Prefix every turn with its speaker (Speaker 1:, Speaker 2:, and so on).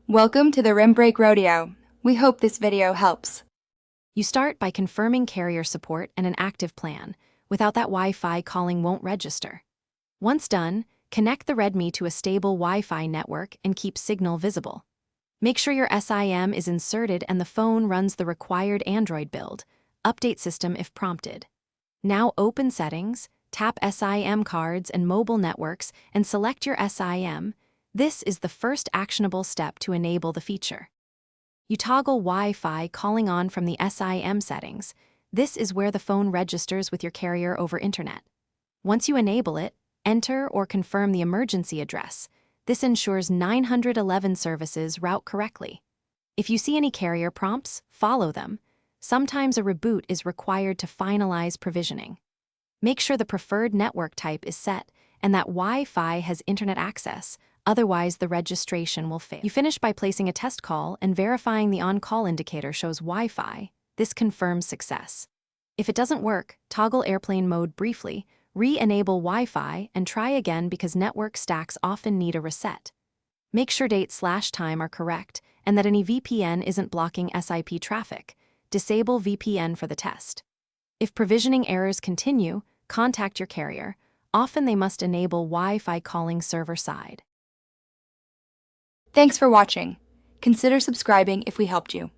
Speaker 1: Welcome to the Rim Break Rodeo. We hope this video helps.
Speaker 2: You start by confirming carrier support and an active plan. Without that Wi-Fi, calling won't register. Once done, connect the Redmi to a stable Wi-Fi network and keep signal visible. Make sure your SIM is inserted and the phone runs the required Android build. Update system if prompted. Now open Settings, tap SIM cards and mobile networks and select your SIM. This is the first actionable step to enable the feature. You toggle Wi-Fi calling on from the SIM settings. This is where the phone registers with your carrier over internet. Once you enable it, enter or confirm the emergency address. This ensures 911 services route correctly. If you see any carrier prompts, follow them. Sometimes a reboot is required to finalize provisioning. Make sure the preferred network type is set and that Wi-Fi has internet access. Otherwise, the registration will fail. You finish by placing a test call and verifying the on-call indicator shows Wi-Fi. This confirms success. If it doesn't work, toggle airplane mode briefly, re-enable Wi-Fi, and try again because network stacks often need a reset. Make sure date/time are correct and that any VPN isn't blocking SIP traffic. Disable VPN for the test. If provisioning errors continue, contact your carrier. Often they must enable Wi-Fi calling server side.
Speaker 1: Thanks for watching. Consider subscribing if we helped you.